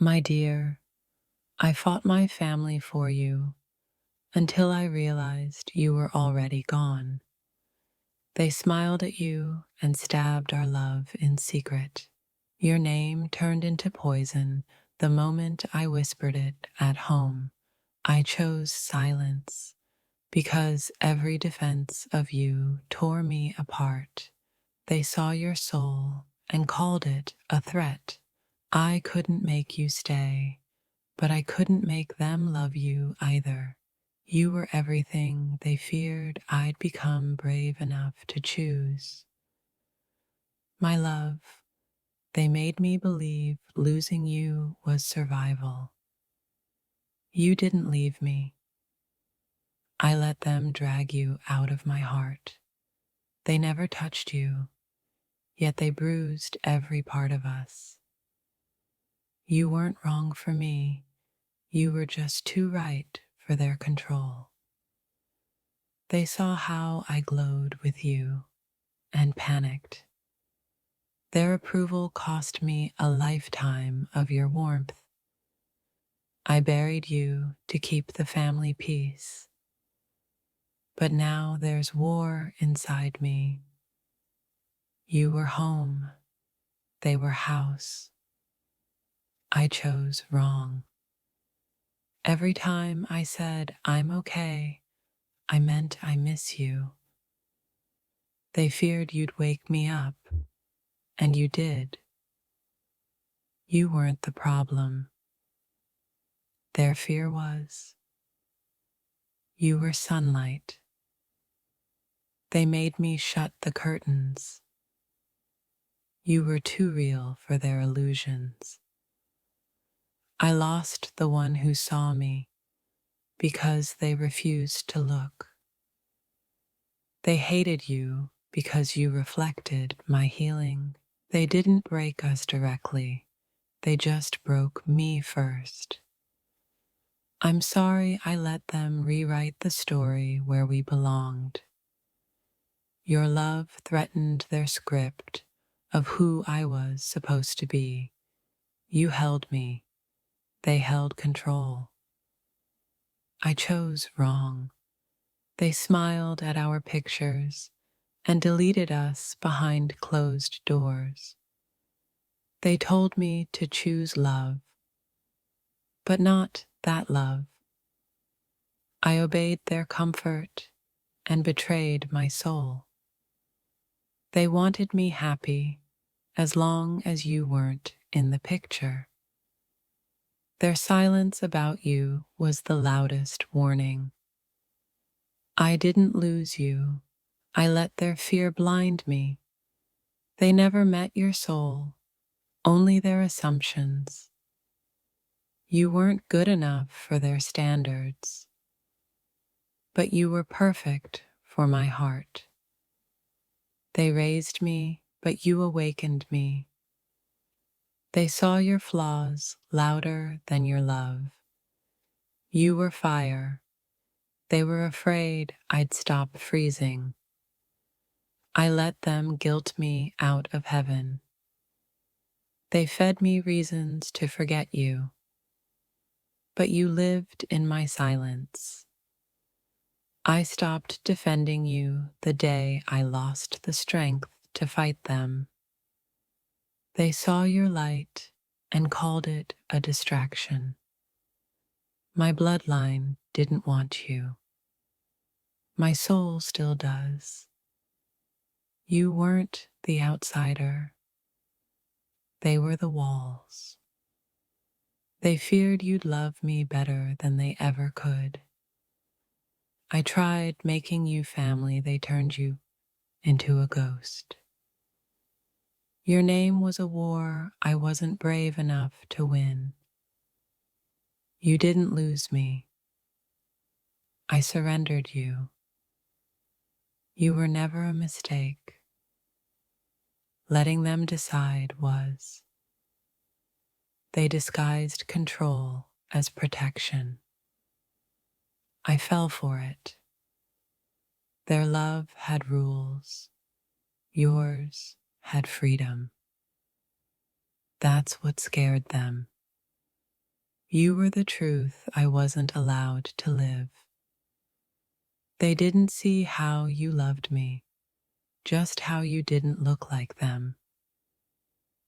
My dear, I fought my family for you until I realized you were already gone. They smiled at you and stabbed our love in secret. Your name turned into poison the moment I whispered it at home. I chose silence because every defense of you tore me apart. They saw your soul and called it a threat. I couldn't make you stay, but I couldn't make them love you either. You were everything they feared I'd become brave enough to choose. My love, they made me believe losing you was survival. You didn't leave me. I let them drag you out of my heart. They never touched you, yet they bruised every part of us. You weren't wrong for me. You were just too right for their control. They saw how I glowed with you and panicked. Their approval cost me a lifetime of your warmth. I buried you to keep the family peace. But now there's war inside me. You were home. They were house. I chose wrong. Every time I said, I'm okay, I meant I miss you. They feared you'd wake me up, and you did. You weren't the problem. Their fear was. You were sunlight. They made me shut the curtains. You were too real for their illusions. I lost the one who saw me because they refused to look. They hated you because you reflected my healing. They didn't break us directly. They just broke me first. I'm sorry I let them rewrite the story where we belonged. Your love threatened their script of who I was supposed to be. You held me. They held control. I chose wrong. They smiled at our pictures and deleted us behind closed doors. They told me to choose love, but not that love. I obeyed their comfort and betrayed my soul. They wanted me happy as long as you weren't in the picture. Their silence about you was the loudest warning. I didn't lose you. I let their fear blind me. They never met your soul, only their assumptions. You weren't good enough for their standards, but you were perfect for my heart. They raised me, but you awakened me. They saw your flaws louder than your love. You were fire. They were afraid I'd stop freezing. I let them guilt me out of heaven. They fed me reasons to forget you, but you lived in my silence. I stopped defending you the day I lost the strength to fight them. They saw your light and called it a distraction. My bloodline didn't want you. My soul still does. You weren't the outsider. They were the walls. They feared you'd love me better than they ever could. I tried making you family, they turned you into a ghost. Your name was a war I wasn't brave enough to win. You didn't lose me. I surrendered you. You were never a mistake. Letting them decide was. They disguised control as protection. I fell for it. Their love had rules. Yours had freedom. That's what scared them. You were the truth I wasn't allowed to live. They didn't see how you loved me, just how you didn't look like them.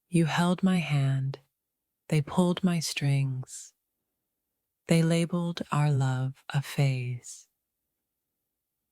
You held my hand, they pulled my strings, they labeled our love a phase.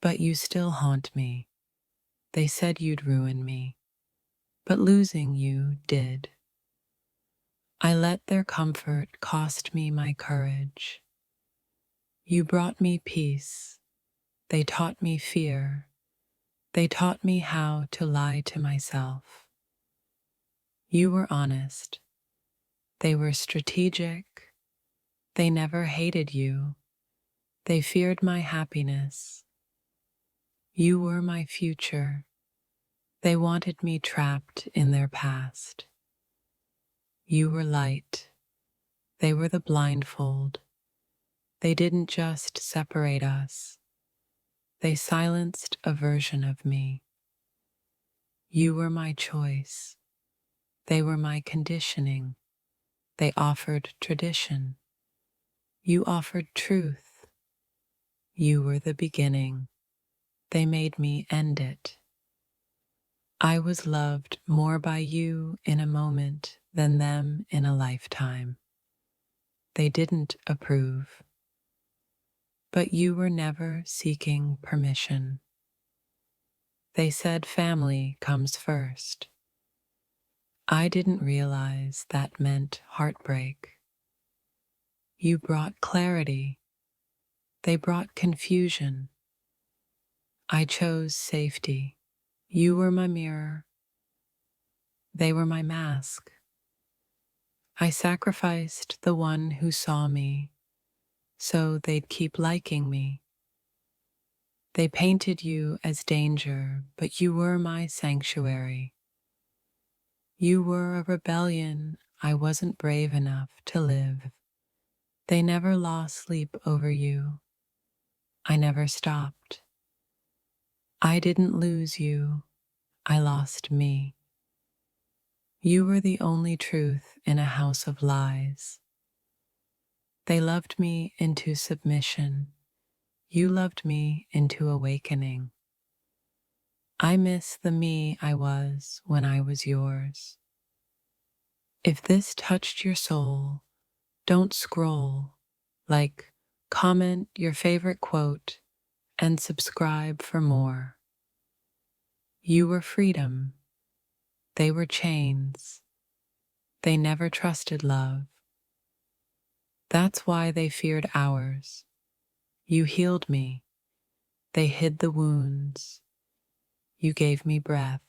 But you still haunt me. They said you'd ruin me, but losing you did. I let their comfort cost me my courage. You brought me peace. They taught me fear. They taught me how to lie to myself. You were honest. They were strategic. They never hated you. They feared my happiness. You were my future. They wanted me trapped in their past. You were light. They were the blindfold. They didn't just separate us. They silenced a version of me. You were my choice. They were my conditioning. They offered tradition. You offered truth. You were the beginning. They made me end it. I was loved more by you in a moment than them in a lifetime. They didn't approve. But you were never seeking permission. They said family comes first. I didn't realize that meant heartbreak. You brought clarity. They brought confusion. I chose safety. You were my mirror. They were my mask. I sacrificed the one who saw me so they'd keep liking me. They painted you as danger, but you were my sanctuary. You were a rebellion I wasn't brave enough to live. They never lost sleep over you. I never stopped. I didn't lose you. I lost me. You were the only truth in a house of lies. They loved me into submission. You loved me into awakening. I miss the me I was when I was yours. If this touched your soul, don't scroll. Like, comment your favorite quote and subscribe for more. You were freedom. They were chains. They never trusted love. That's why they feared ours. You healed me. They hid the wounds. You gave me breath.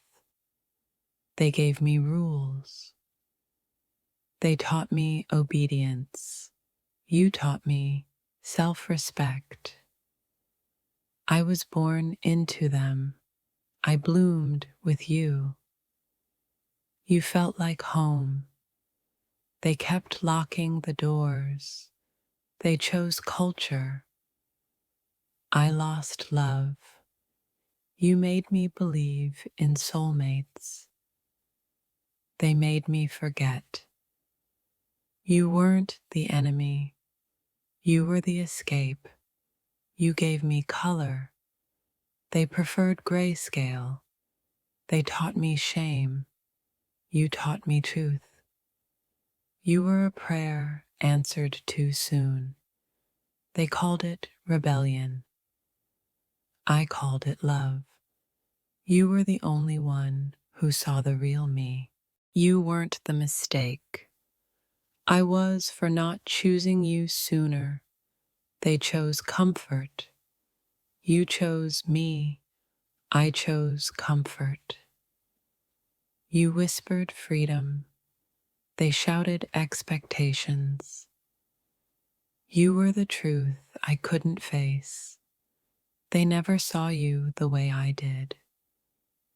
They gave me rules. They taught me obedience. You taught me self-respect. I was born into them. I bloomed with you. You felt like home. They kept locking the doors. They chose culture. I lost love. You made me believe in soulmates. They made me forget. You weren't the enemy. You were the escape. You gave me color. They preferred grayscale. They taught me shame. You taught me truth. You were a prayer answered too soon. They called it rebellion. I called it love. You were the only one who saw the real me. You weren't the mistake. I was for not choosing you sooner. They chose comfort. You chose me. I chose comfort. You whispered freedom. They shouted expectations. You were the truth I couldn't face. They never saw you the way I did,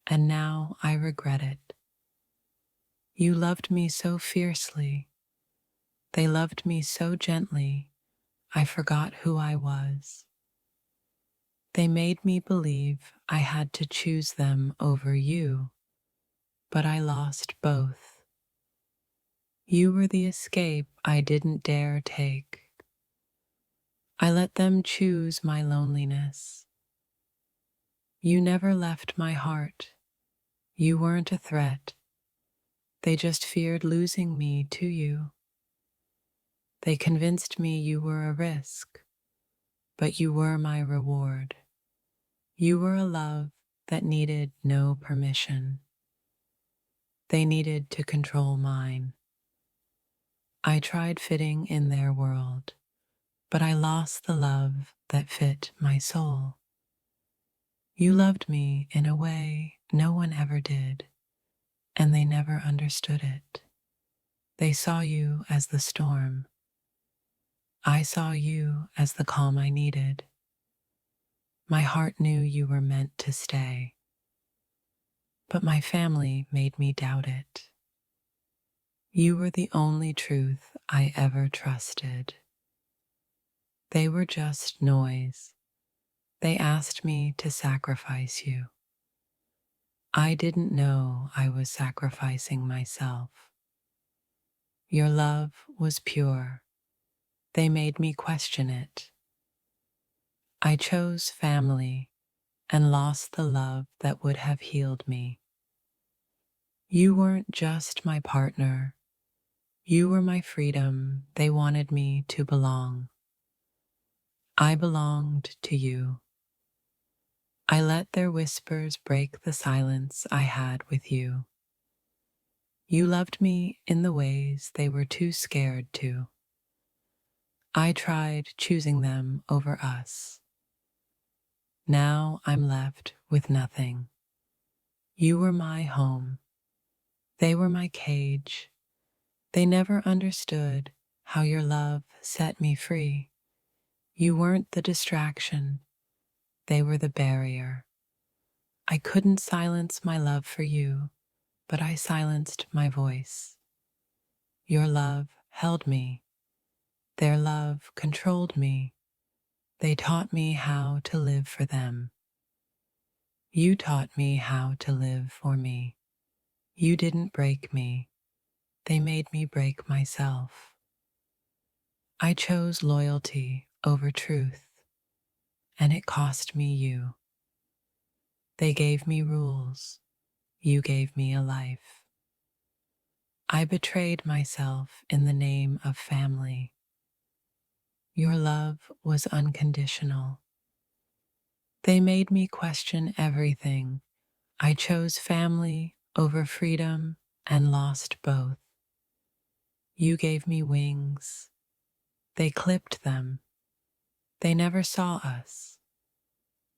and now I regret it. You loved me so fiercely. They loved me so gently, I forgot who I was. They made me believe I had to choose them over you, but I lost both. You were the escape I didn't dare take. I let them choose my loneliness. You never left my heart. You weren't a threat. They just feared losing me to you. They convinced me you were a risk, but you were my reward. You were a love that needed no permission. They needed to control mine. I tried fitting in their world, but I lost the love that fit my soul. You loved me in a way no one ever did, and they never understood it. They saw you as the storm. I saw you as the calm I needed. My heart knew you were meant to stay, but my family made me doubt it. You were the only truth I ever trusted. They were just noise. They asked me to sacrifice you. I didn't know I was sacrificing myself. Your love was pure. They made me question it. I chose family and lost the love that would have healed me. You weren't just my partner. You were my freedom. They wanted me to belong. I belonged to you. I let their whispers break the silence I had with you. You loved me in the ways they were too scared to. I tried choosing them over us. Now I'm left with nothing. You were my home. They were my cage. They never understood how your love set me free. You weren't the distraction. They were the barrier. I couldn't silence my love for you, but I silenced my voice. Your love held me. Their love controlled me. They taught me how to live for them. You taught me how to live for me. You didn't break me. They made me break myself. I chose loyalty over truth, and it cost me you. They gave me rules. You gave me a life. I betrayed myself in the name of family. Your love was unconditional. They made me question everything. I chose family over freedom and lost both. You gave me wings. They clipped them. They never saw us.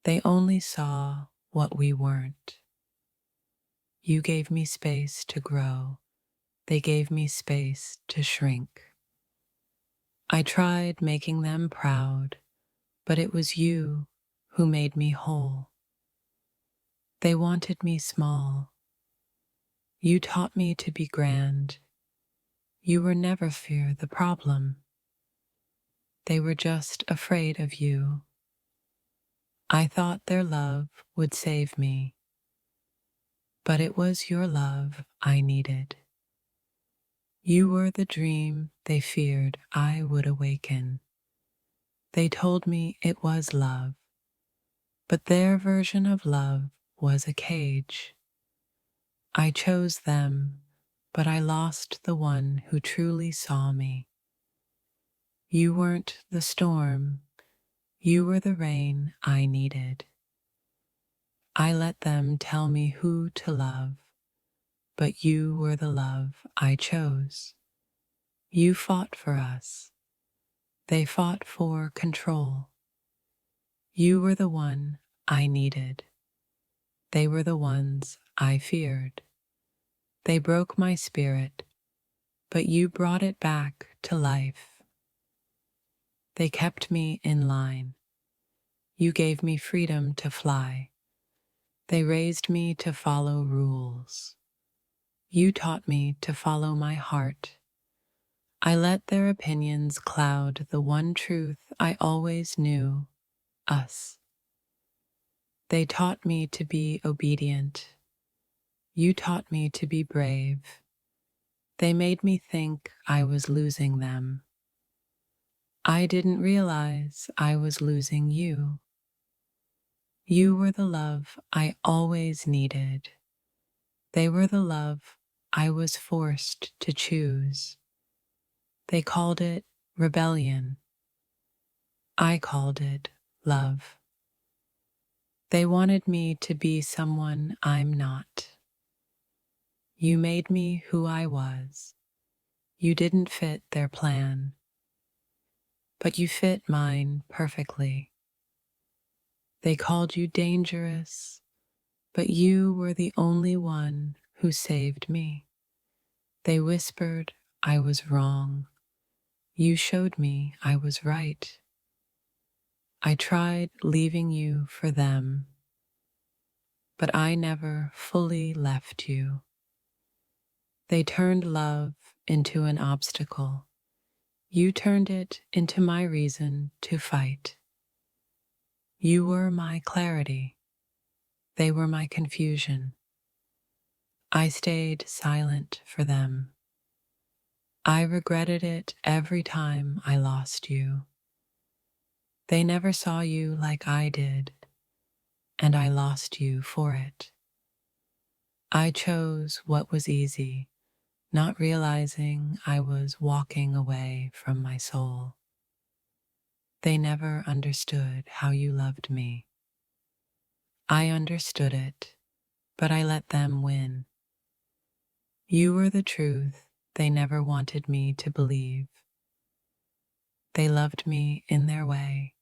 They only saw what we weren't. You gave me space to grow. They gave me space to shrink. I tried making them proud, but it was you who made me whole. They wanted me small. You taught me to be grand. You were never fear the problem. They were just afraid of you. I thought their love would save me, but it was your love I needed. You were the dream they feared I would awaken. They told me it was love, but their version of love was a cage. I chose them, but I lost the one who truly saw me. You weren't the storm. You were the rain I needed. I let them tell me who to love, but you were the love I chose. You fought for us. They fought for control. You were the one I needed. They were the ones I feared. They broke my spirit, but you brought it back to life. They kept me in line. You gave me freedom to fly. They raised me to follow rules. You taught me to follow my heart. I let their opinions cloud the one truth I always knew, us. They taught me to be obedient. You taught me to be brave. They made me think I was losing them. I didn't realize I was losing you. You were the love I always needed. They were the love I was forced to choose. They called it rebellion. I called it love. They wanted me to be someone I'm not. You made me who I was. You didn't fit their plan, but you fit mine perfectly. They called you dangerous, but you were the only one who saved me. They whispered I was wrong. You showed me I was right. I tried leaving you for them, but I never fully left you. They turned love into an obstacle. You turned it into my reason to fight. You were my clarity. They were my confusion. I stayed silent for them. I regretted it every time I lost you. They never saw you like I did, and I lost you for it. I chose what was easy, not realizing I was walking away from my soul. They never understood how you loved me. I understood it, but I let them win. You were the truth they never wanted me to believe. They loved me in their way,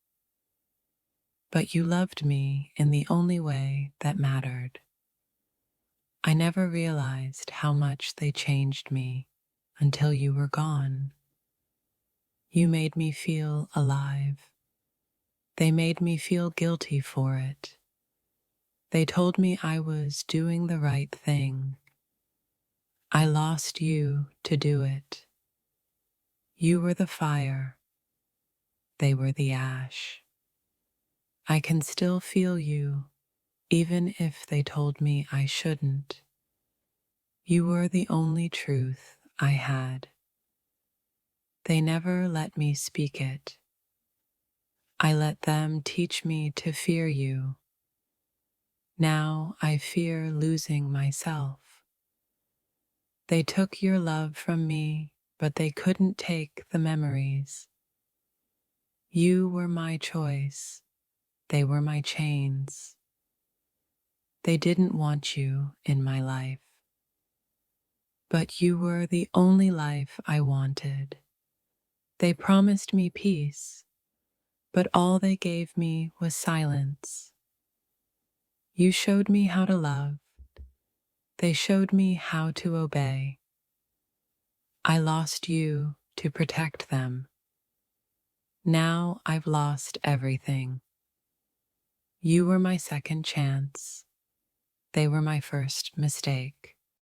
but you loved me in the only way that mattered. I never realized how much they changed me until you were gone. You made me feel alive. They made me feel guilty for it. They told me I was doing the right thing. I lost you to do it. You were the fire. They were the ash. I can still feel you, even if they told me I shouldn't. You were the only truth I had. They never let me speak it. I let them teach me to fear you. Now I fear losing myself. They took your love from me, but they couldn't take the memories. You were my choice. They were my chains. They didn't want you in my life. But you were the only life I wanted. They promised me peace, but all they gave me was silence. You showed me how to love. They showed me how to obey. I lost you to protect them. Now I've lost everything. You were my second chance. They were my first mistake.